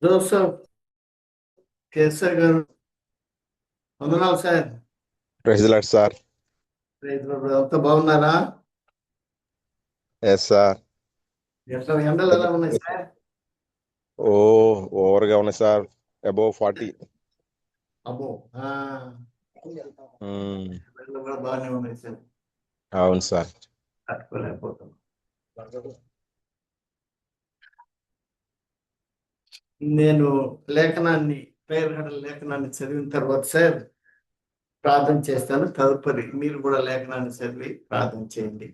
Joseph kesar గారు, వందనాలు sir. Praise lord sir. అంతా బాగున్నారా? Yes sir. ఎట్లా ఎండలు ఎలా ఉన్నాయి సార్? ఓవర్గా ఉన్నాయి సార్. అబౌవ్ 40. అబ్బో, ఎండలు కూడా బాగానే ఉన్నాయి సార్. అవును సార్. తట్టుకోలేకపోతున్నాం. నేను ప్రేయర్ హడల్ లేఖనాన్ని చదివిన తర్వాత సార్ ప్రార్థన చేస్తాను. తదుపరి మీరు కూడా లేఖనాన్ని చదివి ప్రార్థన చేయండి.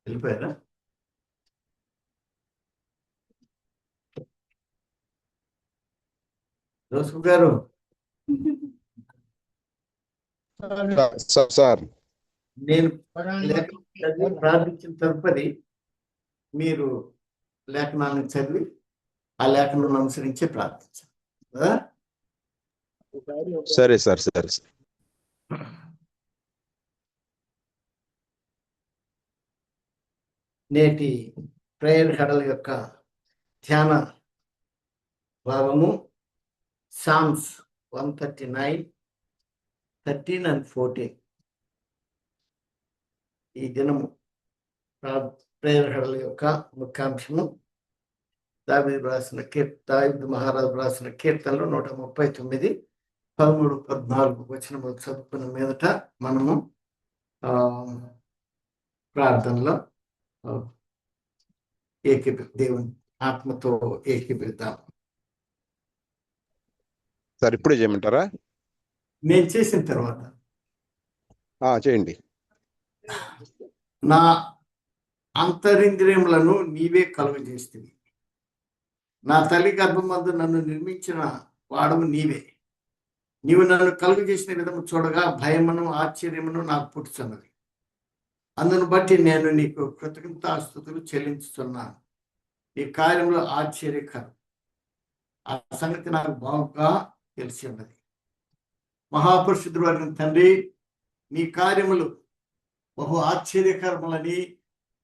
వెళ్ళిపోయారా? జోసఫ్ గారు, సార్ నేను లేఖనం చదివి ప్రార్థించిన తదుపరి మీరు లేఖనాన్ని చదివి ఆ లేఖనాన్ని అనుసరించి ప్రార్థించాలి. సరే సార్. సరే సార్. నేటి ప్రేయర్ హడల్ యొక్క ధ్యాన భాగము సామ్స్ 139, 13 and 14. ఈ దినము ప్రేయర్ హడల్ యొక్క ముఖ్యాంశము దావీదు మహారాజు రాసిన కీర్తనలు 139, 13, 14 వచనములు చదువుకున్న మీదట మనము ప్రార్థనలో దేవుని ఆత్మతో ఏకీపిద్దాం. సార్ ఇప్పుడే చేయమంటారా? నేను చేసిన తర్వాత చేయండి. నా అంతరింద్రియములను నీవే కలుగజేస్తుంది. నా తల్లి గర్భమందు నన్ను నిర్మించిన వాడవు నీవే. నీవు నన్ను కలుగజేసిన విధము చూడగా భయమును ఆశ్చర్యమును నాకు పుట్టుచున్నది. అందును బట్టి నేను నీకు కృతజ్ఞతాస్తుతులు చెల్లించుతున్నాను. నీ కార్యంలో ఆశ్చర్యకరం. ఆ సంగతి నాకు బాగా తెలిసి ఉన్నది. మహాపురుషుడు అయిన తండ్రి, నీ కార్యములు బహు ఆశ్చర్యకరములని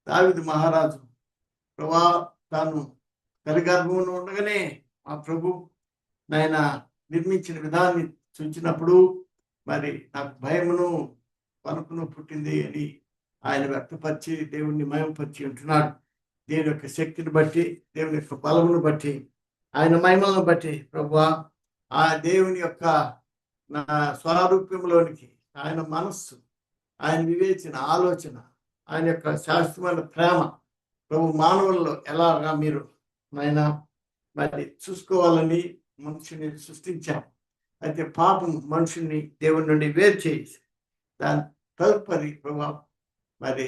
దావీదు మహారాజు ప్రభా తాను తల్లిగర్భంలో ఉండగానే మా ప్రభు నాయన నిర్మించిన విధాన్ని చూచినప్పుడు మరి నాకు భయమును వణుకును పుట్టింది అని ఆయన వ్యక్తపరిచి దేవుణ్ణి మహిమపరిచి ఉంటున్నాడు. దేవుని యొక్క శక్తిని బట్టి, దేవుని యొక్క బలమును బట్టి, ఆయన మహిమలను బట్టి ప్రభువా ఆ దేవుని యొక్క నా స్వారూప్యంలోనికి ఆయన మనస్సు, ఆయన వివేచన, ఆలోచన, ఆయన యొక్క శాశ్వతమైన ప్రేమ ప్రభు మానవుల్లో ఎలాగా మీరు ఆయన మరి చూసుకోవాలని మనుషుని సృష్టించాం. అయితే పాపం మనుషుని దేవుని నుండి వేరు చేసి దాని తదుపరి ప్రభావం మరి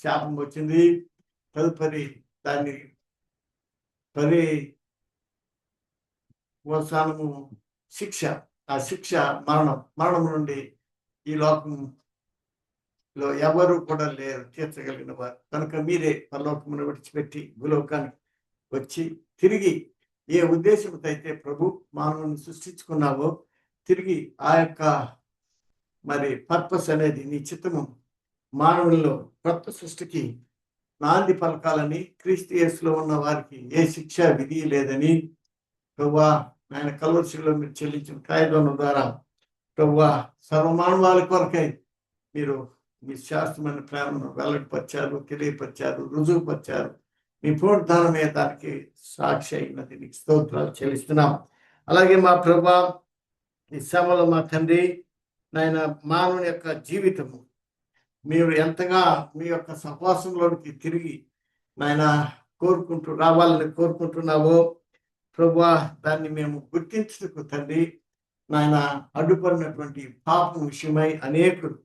శాపం వచ్చింది. తదుపరి దాన్ని వసానము శిక్ష, ఆ శిక్ష మరణం నుండి ఈ లోకంలో ఎవరు కూడా లేరు తీర్చగలిగిన వారు. కనుక మీరే పరలోకమును విడిచిపెట్టి భూలోకానికి వచ్చి తిరిగి ఏ ఉద్దేశంతో అయితే ప్రభు మానవుని సృష్టించుకున్నావో తిరిగి ఆ యొక్క మరి పర్పస్ అనేది నీ చిత్తము మానవుల్లో కొత్త సృష్టికి నాంది పలకాలని, క్రీస్తు యేసులో ఉన్న వారికి ఏ శిక్ష విధి లేదని ప్రభువా ఆయన కల్వరిశిలో మీరు చెల్లించిన క్రయధనం ద్వారా ప్రభువా సర్వమానవాళి కొరకై మీరు మీ శాస్త్రమైన ప్రేమను వెల్లడిపరిచారు, తెలియపరిచారు, రుజువుపరిచారు. మీ పునరుద్ధానమే దానికి సాక్షి అయినది. నీకు స్తోత్రాలు చెల్లిస్తున్నాం. అలాగే మా ప్రభా ఈ శ్రమలో మా తండ్రి నాయన మానవుని యొక్క జీవితము మీరు ఎంతగా మీ యొక్క సహవాసంలోనికి తిరిగి నాయన రావాలని కోరుకుంటున్నావో ప్రభువా దాన్ని మేము గుర్తించుటకు తండ్రి నాయన అడ్డుపడినటువంటి పాపం విషయమై అనేకులు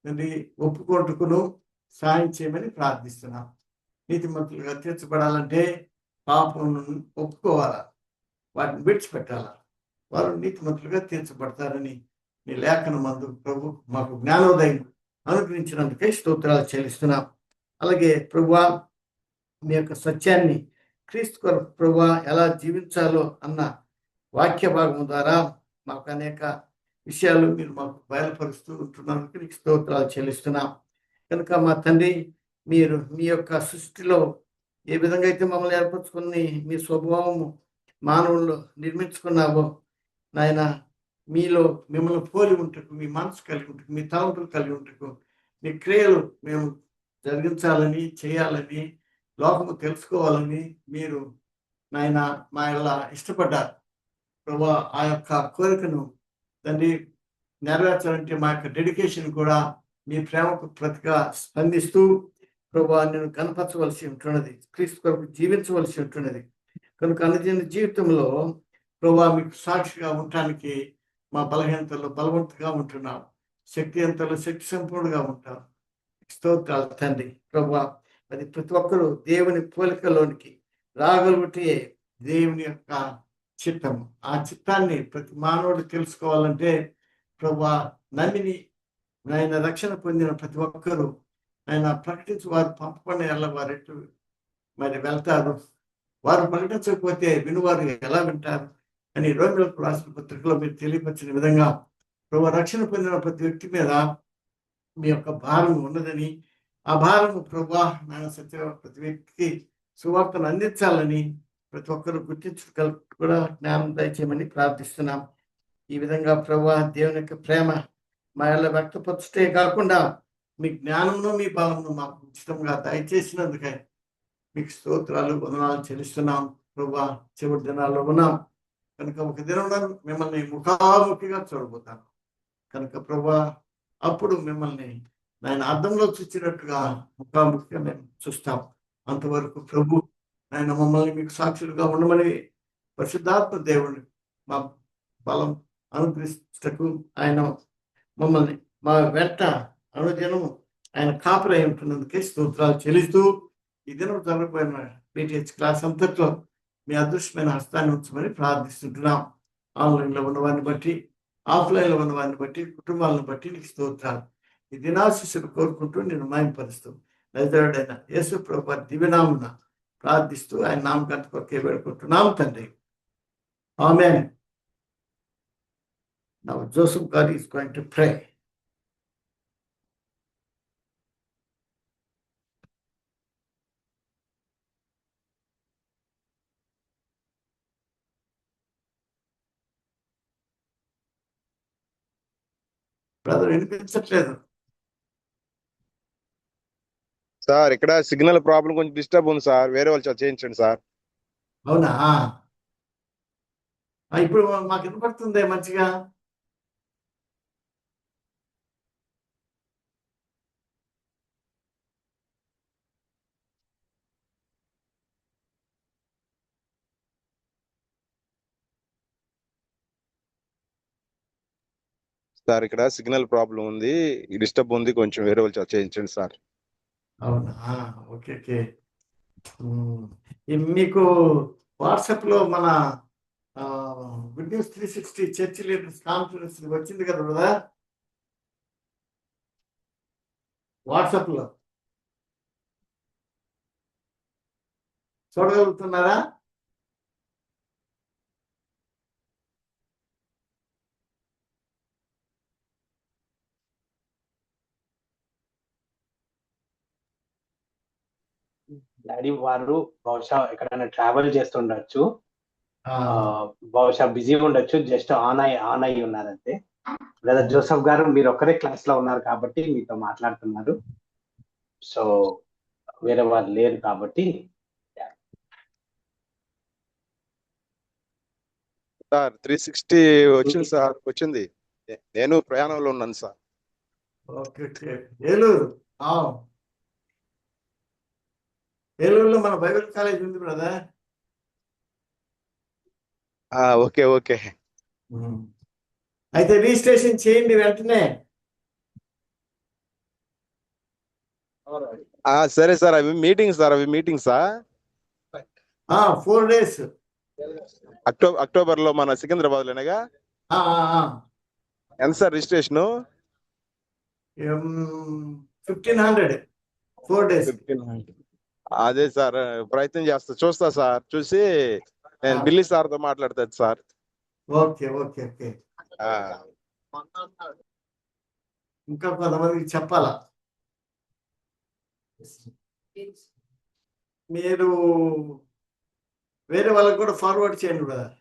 తండ్రి ఒప్పుకోటుకును సాయం చేయమని ప్రార్థిస్తున్నాం. నీతిమంతులుగా తీర్చబడాలంటే పాపం ఒప్పుకోవాలా, వాటిని విడిచిపెట్టాలా, వారు నీతిమంతులుగా తీర్చబడతారని నీ లేఖన మందు ప్రభు మాకు జ్ఞానోదయం అనుగ్రహించినందుకే స్తోత్రాలు చెల్లిస్తున్నాం. అలాగే ప్రభువా మీ యొక్క సత్యాన్ని క్రీస్తు కొరకు ప్రభువా ఎలా జీవించాలో అన్న వాక్య భాగం ద్వారా మాకు అనేక విషయాలు మీరు మాకు బయలుపరుస్తూ ఉంటున్నందుకు నీకు స్తోత్రాలు చెల్లిస్తున్నాం. కనుక మా తండ్రి మీరు మీ యొక్క సృష్టిలో ఏ విధంగా అయితే మమ్మల్ని ఏర్పరచుకుని మీ స్వభావము మానవుల్లో నిర్మించుకున్నావో నాయన, మీలో మిమ్మల్ని పోలి ఉంటకు, మీ మనసు కలిగి ఉంటకు, మీ తలంపులు కలిగి ఉంటకు, మీ క్రియలు మేము జరిగించాలని, చేయాలని, లోకము తెలుసుకోవాలని మీరు నాయన మా ఇలా ఇష్టపడ్డారు. ప్రభా, ఆ యొక్క కోరికను తండ్రి నెరవేర్చాలంటే మా యొక్క డెడికేషన్ కూడా మీ ప్రేమకు ప్రతిగా స్పందిస్తూ ప్రభా నేను కనపరచవలసి ఉంటున్నది, క్రీస్తు కొరకు జీవించవలసి ఉంటున్నది. కనుక అనుదిన జీవితంలో ప్రభా మీకు సాక్షిగా ఉండటానికి మా బలహీనతల్లో బలవంతుగా ఉంటున్నాం, శక్తిహీనతలో శక్తి సంపూర్ణంగా ఉంటాం. స్తోత్రాలు తండ్రి. ప్రభా, అది ప్రతి ఒక్కరూ దేవుని పోలికలోనికి రాగలుగుటే దేవుని యొక్క చిత్తము. ఆ చిత్తాన్ని ప్రతి మానవుడు తెలుసుకోవాలంటే ప్రభా, నమ్మిని ఆయన రక్షణ పొందిన ప్రతి ఒక్కరూ ఆయన ప్రకటించి వారు పంపకుండా ఎలా వారెట్టు మరి వెళ్తారు, వారు ప్రకటించకపోతే వినువారు ఎలా వింటారు అని రోమిలకు రాసిన పత్రికలో మీరు తెలియపరిచిన విధంగా ప్రభు, రక్షణ పొందిన ప్రతి వ్యక్తి మీద మీ యొక్క భారం ఉన్నదని, ఆ భారం ప్రభా నాయన సత్య ప్రతి వ్యక్తికి సువార్తను అందించాలని ప్రతి ఒక్కరు గుర్తించగల కూడా జ్ఞానం దయచేయమని ప్రార్థిస్తున్నాం. ఈ విధంగా ప్రభా దేవుని యొక్క ప్రేమ మా ఎలా వ్యక్తపరచుటే కాకుండా మీ జ్ఞానమును మీ బలమును మాకు ఉచితంగా దయచేసినందుకే మీకు స్తోత్రాలు వందనాలు చెల్లిస్తున్నాం. ప్రభా, చివరి దినాల్లో ఉన్నాం కనుక ఒక దినం మిమ్మల్ని ముఖాముఖిగా చూడబోతాను కనుక ప్రభా, అప్పుడు మిమ్మల్ని ఆయన అర్థంలో చూసినట్టుగా ముఖాముఖిగా మేము చూస్తాం. అంతవరకు ప్రభు ఆయన మమ్మల్ని మీకు సాక్షులుగా ఉండమని పరిశుద్ధాత్మ దేవుని మా బలం అనుగ్రహించటకు ఆయన మమ్మల్ని మా వెంట అనుదినము ఆయన కాపురై ఉంటున్నందుకే స్తోత్రాలు చెల్లిస్తూ ఈ దినం జరగబోయిన బీటీహెచ్ క్లాస్ అంతట్లో మీ అదృష్టమైన హస్తాన్ని ఉంచమని ప్రార్థిస్తుంటున్నాం. ఆన్లైన్లో ఉన్నవారిని బట్టి, ఆఫ్లైన్లో ఉన్నవారిని బట్టి, కుటుంబాలను బట్టి నీకు స్తోత్రాలు. ఈ దినాశిస్సులు కోరుకుంటూ నేను మాయంపరుస్తూ నజరుడైన యేసు ప్రభువు దివ్యనామమున ప్రార్థిస్తూ ఆయన నామకాంత కొరకే వేడుకుంటున్నాం తండ్రి. ఆమేన్. Now Joseph God is going to pray. Brother వినిపించట్లేదు. సార్ ఇక్కడ సిగ్నల్ ప్రాబ్లం కొంచెం డిస్టర్బ్ ఉంది సార్, వేరే వాళ్ళు చేయించండి సార్. అవునా? ఇప్పుడు మాకు వినపడుతుంది మంచిగా. సార్ ఇక్కడ సిగ్నల్ ప్రాబ్లం ఉంది, డిస్టర్బ్ ఉంది, కొంచెం వేరే వాళ్ళు చేయించండి సార్. అవునా? Okay okay. మీకు వాట్సాప్ లో మన good news 360 church leaders conference వచ్చింది కదా వాట్సాప్ లో చూడగలుగుతున్నారా? డాడీ వారు బహుశా ఎక్కడైనా ట్రావెల్ చేస్తుండొచ్చు, బహుశా బిజీగా ఉండొచ్చు, జస్ట్ ఆన్ అయ్యి ఉన్నారంతే. బ్రదర్ జోసెఫ్ గారు మీరు ఒక్కరే క్లాస్ లో ఉన్నారు కాబట్టి మీతో మాట్లాడుతున్నారు, సో వేరే వారు లేరు కాబట్టి. సార్ 360 వచ్చింది సార్, వచ్చింది. నేను ప్రయాణంలో ఉన్నాను సార్. Okay okay. ఏలూరులో మన బైబిల్ కాలేజ్ ఉంది బ్రదర్. Okay okay. అయితే రిజిస్ట్రేషన్ చేయండి వెంటనే. సరే సార్, అవి మీటింగ్ సార్, 4 days అక్టోబర్ లో మన సికింద్రాబాద్ లోనేగా. ఎంత సార్ రిజిస్ట్రేషన్? 1500 4 days. అదే సార్, ప్రయత్నం చూస్తా సార్, చూసి నేను బిల్లి సార్ తో మాట్లాడతాను సార్. Okay okay okay. ఇంకా కొంతమందికి చెప్పాలా? మీరు వేరే వాళ్ళకి కూడా ఫార్వర్డ్ చేయండి బ్రదర్.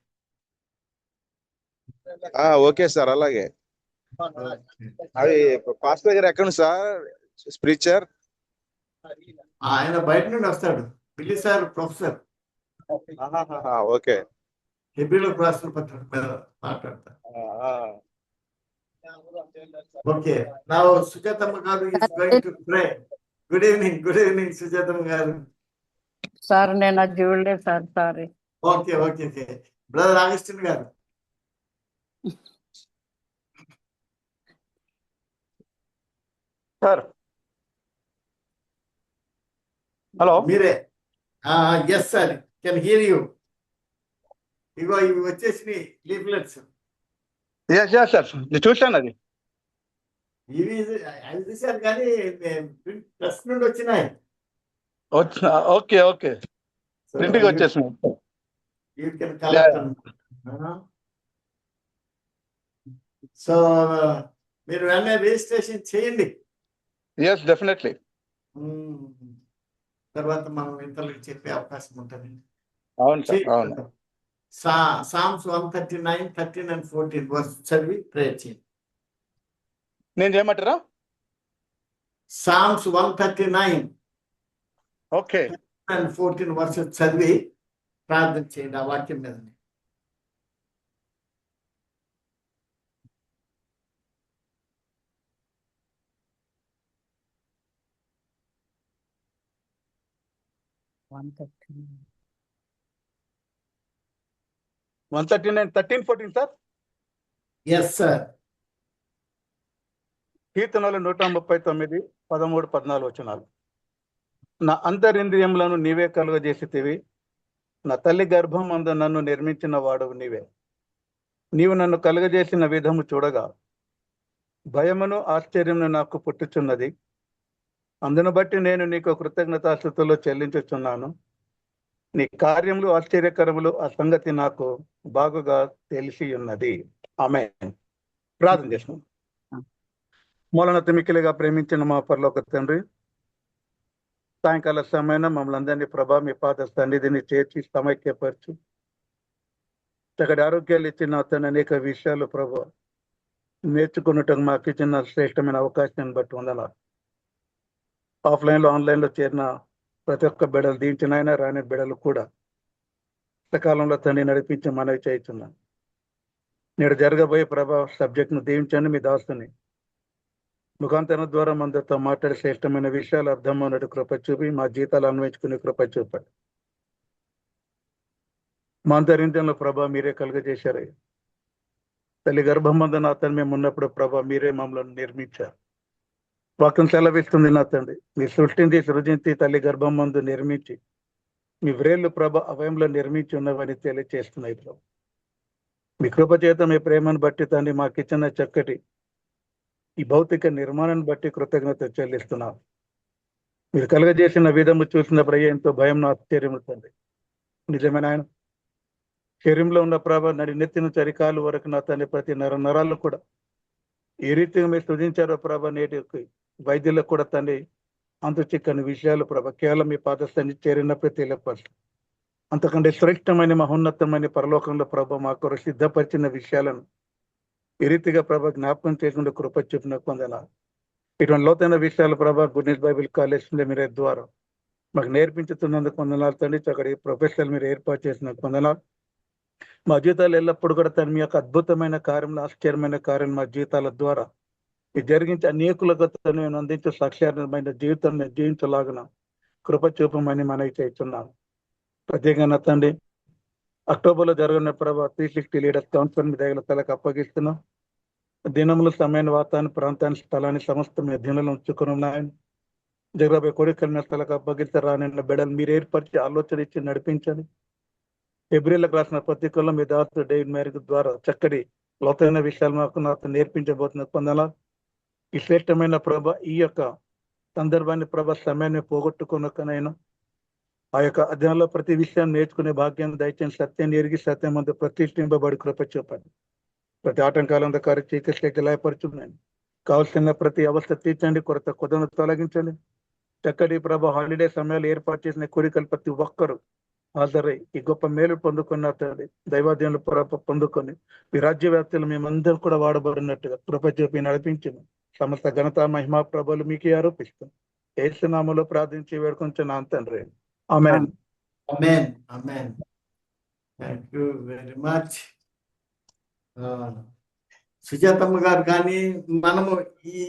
ఓకే సార్, అలాగే. అవి పాస్టర్ గారు ఎక్కడ సార్ స్ప్రిచర్? ఆయన బయట నుండి వస్తాడు. బిల్లి సార్ ప్రొఫెసర్, ఓకే. హెబ్రీలో రాసిన పత్రిక మీద మాట్లాడతారు. ఓకే, నా సుజాతమ్మ గారు is going to pray. Good evening Sujathamma గారు. సార్ నేను అది చూడలేదు sir, sorry. Okay brother Augustine గారు. Sir hello. మీరే? Yes sir, can hear you. ఇగో ఇవి వచ్చేసి లీఫ్లెట్స్. ఎస్ సార్, నేను చూశాను అది. ఇవి అవి చూశారు కానీ ప్రెస్ నుండి వచ్చినాయి. ఓకే ప్రింట్కి వచ్చేసింది. You can collect them. So మీరు వెంటనే రిజిస్ట్రేషన్ చేయండి. Yes definitely. తర్వాత మనం ఇంతలోకి చెప్పే అవకాశం ఉంటుంది. అవును సార్, అవును. Psalms 139, 13 and 14 వర్స్ చదివి ప్రేయర్ చేయండి. నేను చేయమంటారా? Psalms 139 ఓకే and 14 వర్సెస్ చదివి ప్రార్థన చేయండి ఆ వాక్యం మీద. One 13, 14 sir. Yes sir. కీర్తనలు 139, 13, 14 వచనాలు. నా అంతరింద్రియములను నీవే కలుగజేసితివి, నా తల్లి గర్భం అందు నన్ను నిర్మించిన వాడవు నీవే. నీవు నన్ను కలుగజేసిన విధము చూడగా భయమును ఆశ్చర్యమును నాకు పుట్టుచున్నది. అందును బట్టి నేను నీకు కృతజ్ఞతాస్తుతులు చెల్లించుచున్నాను. నీ కార్యములు ఆశ్చర్యకరములు, ఆ సంగతి నాకు బాగుగా తెలిసి ఉన్నది. ఆమేన్. ప్రార్థన చేస్తాం. మూలనత మిక్కిలిగా ప్రేమించిన మా పరలోక తండ్రి, సాయంకాల సమయాన మమ్మల్ని అందరినీ ప్రభా మీ పాద సన్నిధిని చేర్చి సమైక్యపరచు చక్కటి ఆరోగ్యాలు ఇచ్చిన అతను అనేక విషయాలు ప్రభా నేర్చుకున్నట్టు మాకు ఇచ్చిన శ్రేష్టమైన అవకాశాన్ని బట్టి వందనాలు. ఆఫ్లైన్లో ఆన్లైన్లో చేరిన ప్రతి ఒక్క బిడలు దీంచినైనా రాని బిడలు కూడా సకాలంలో తండ్రి నడిపించి మనవి చేస్తున్నాను. నేడు జరగబోయే ప్రభా సబ్జెక్ట్ను దీవించండి. మీ దాసుని ముఖాంతరం ద్వారా మనతో మాట్లాడే శ్రేష్టమైన విషయాలు అర్థమన్నట్టు కృప చూపి మా జీతాలు అన్వయించుకునే కృప చూపండి. మా అంతరింద్యంలో ప్రభా మీరే కలుగజేశారు. తల్లి గర్భమందున అతను మేము ఉన్నప్పుడు ప్రభా మీరే మమ్మల్ని నిర్మించారు. వాక్యం సెలవిస్తుంది నా తండ్రి, మీ సృజించి తల్లి గర్భం మందు నిర్మించి మీ వ్రేళ్ళు ప్రభ అవయంలో నిర్మించి ఉన్నవని తెలియచేస్తున్నాయి ప్రభు. మీ కృప చేత మీ ప్రేమను బట్టి తండ్రి మాకు ఇచ్చిన చక్కటి ఈ భౌతిక నిర్మాణాన్ని బట్టి కృతజ్ఞత చెల్లిస్తున్నాం. మీరు కలుగజేసిన విధము చూసినప్పుడు ఎంతో భయం ఆశ్చర్యం తండ్రి. నిజమైన ఆయన శరీరంలో ఉన్న ప్రభ నెత్తిన చరికాలు వరకు నా తండ్రి ప్రతి నరాలు కూడా ఏ రీతిగా మీరు సృజించారో ప్రభ నేటి వైద్యులకు కూడా తండ్రి అంత చిక్కని విషయాలు ప్రభ కేవలం మీ పాదస్థాన్ని చేరినప్పుడు తెలియపరచు. అంతకంటే శ్రేష్టమైన మహోన్నతమైన పరలోకంలో ప్రభ మాకు సిద్ధపరిచిన విషయాలను ఈ రీతిగా ప్రభ జ్ఞాపకం చేయకుండా కృప చూపిన పొందనాలు. ఇటువంటి లోతైన విషయాలు ప్రభ గుడ్ న్యూస్ బైబిల్ కాలేజ్ మీరు ద్వారా మాకు నేర్పించుతున్నందుకు పొందనాలు తండ్రి. అక్కడి ప్రొఫెసర్లు మీరు ఏర్పాటు చేసిన పొందనాలు. మా జీవితాలు ఎల్లప్పుడూ కూడా తన మీ యొక్క అద్భుతమైన కార్యం, ఆశ్చర్యమైన కార్యం మా జీవితాల ద్వారా ఇది జరిగించి అనేకులకు నేను అందించే సాక్షాత్మైన జీవితాన్ని జీవించలాగిన కృప చూపమని మనవి చేస్తున్నాను. ప్రత్యేకంగా తండ్రి అక్టోబర్లో జరగని ప్రభావ 360 లీడర్స్ కౌన్సిల్ మీ దగ్గర తలకు అప్పగిస్తున్నాం. దినములు సమయాన్ని వాతాన్ని ప్రాంతాన్ని స్థలాన్ని సమస్త మీ దినలు ఉంచుకుని ఉన్నాయని జగరాబాయ్ కోరికల స్థలకు అప్పగిస్తే రాని బిడ్డలు మీరు ఏర్పరిచి ఆలోచన ఇచ్చి నడిపించండి. ఫిబ్రవరికి రాసిన పత్రికల్లో మీ దాసు డేవిడ్ మేరీ ద్వారా చక్కటి లోతైన విషయాలు మాకు నాకు నేర్పించబోతున్న పొందాలా. ఈ శ్రేష్టమైన ప్రభ ఈ యొక్క సందర్భాన్ని ప్రభ సమయాన్ని పోగొట్టుకున్నకనైనా ఆ యొక్క అధ్యాయంలో ప్రతి విషయాన్ని నేర్చుకునే భాగ్యాన్ని దయచేసి సత్యాన్ని ఎరిగి సత్యం అంతా ప్రతిష్ఠింపబడి కృప చూపండి. ప్రతి ఆటంకాలందకారి చీకటి లయపరచున్నాను. కావలసిన ప్రతి అవస్థ తీర్చండి, కొరత కొదను తొలగించండి. చక్కటి ప్రభా హాలిడే సమయాలు ఏర్పాటు చేసిన కోరికలు ప్రతి ఒక్కరు హాజరై ఈ గొప్ప మేలు పొందుకున్న తండ్రి దైవాధ్యంలో పొందుకొని మీ రాజ్య వ్యాప్తిలో మేమందరం కూడా వాడబడినట్టుగా కృప చూపి నడిపించిన సమస్త ఘనత మహిమా ప్రభలు మీకే ఆరోపిస్తాం ఏసునామములో ప్రార్థించి వేడుకొంచున్నాను తండ్రి ఆమేన్. Amen. Amen. Thank you very much. Sujathamma గారు కానీ మనము ఈ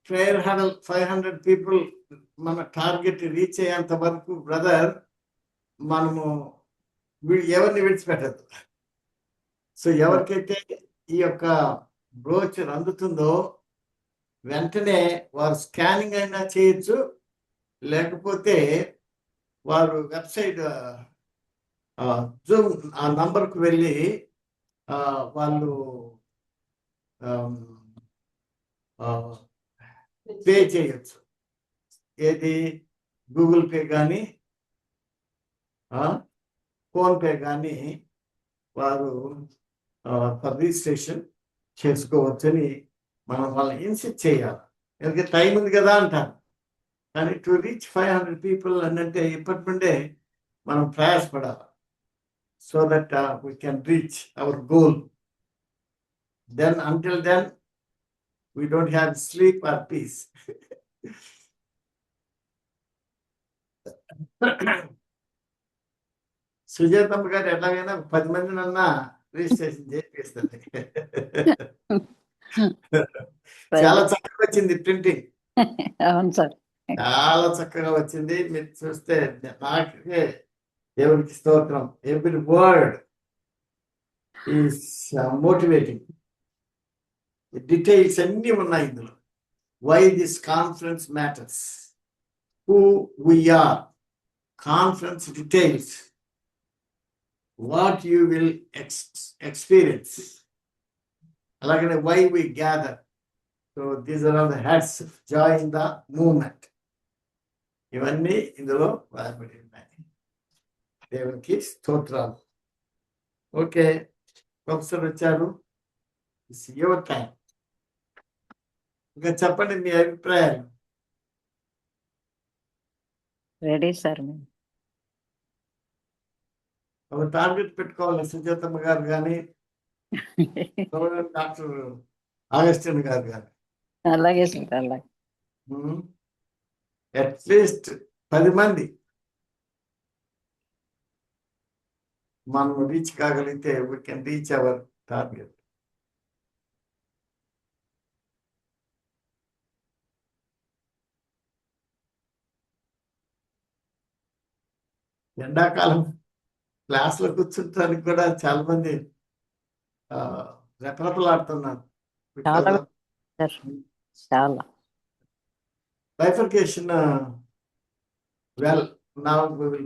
ప్రేయర్ హడల్ 500 పీపుల్ మన టార్గెట్ రీచ్ అయ్యేంత వరకు బ్రదర్ మనము ఎవరిని విడిచిపెట్టద్దు. సో ఎవరికైతే ఈ యొక్క బ్రోచర్ అందుతుందో వెంటనే వారు స్కానింగ్ అయినా చేయొచ్చు, లేకపోతే వారు వెబ్సైట్ జూమ్ ఆ నంబర్కు వెళ్ళి వాళ్ళు పే చేయొచ్చు. ఏది గూగుల్ పే కానీ ఫోన్పే కానీ వారు రిజిస్ట్రేషన్ చేసుకోవచ్చని మనం వాళ్ళని ఇన్సిస్ట్ చేయాలి. ఎందుకంటే టైం ఉంది కదా అంటారు, కానీ టు రీచ్ 500 పీపుల్ అంటే ఇప్పటి నుండే మనం ప్రయాసపడాలి. So that we can reach our goal. Then until then we don't have sleep or peace. Sujathamma గారు ఎలాగైనా 10 మందినన్నా రిజిస్ట్రేషన్ చేపిస్తుంది. చాలా చక్కగా వచ్చింది ప్రింటింగ్, అవును సార్. చాలా చక్కగా వచ్చింది. మీరు చూస్తే నాకే దేవునికి స్తోత్రం. Every word is motivating. Details అన్ని ఉన్నాయి ఇందులో. Why this conference matters, who we are, conference details, what you will experience, అలాగనే why we gather. So these are all the heads of joy in the movement. ఇవన్నీ ఇందులో రాయబడి ఉన్నాయి. దేవునికి స్తోత్రాలు. ఓకే, ప్రొఫెసర్ వచ్చారు. It's your time. ఇంకా చెప్పండి మీ అభిప్రాయాలు. రెడీ సార్ మేము. ఒక టార్గెట్ పెట్టుకోవాలి. సుజాతమ్మ గారు కానీ డాక్టర్ ఆగస్టిన్ గారు కానీ అలాగే సార్, అలాగే. అట్లీస్ట్ 10 మంది మనం రీచ్ కాగలిగితే we can reach our target. ఎండాకాలం క్లాస్లో కూర్చుంటానికి కూడా చాలా మంది రెపరెపలాడుతున్నారు. చాలా సార్, చాలా. bifurcation, well, now we will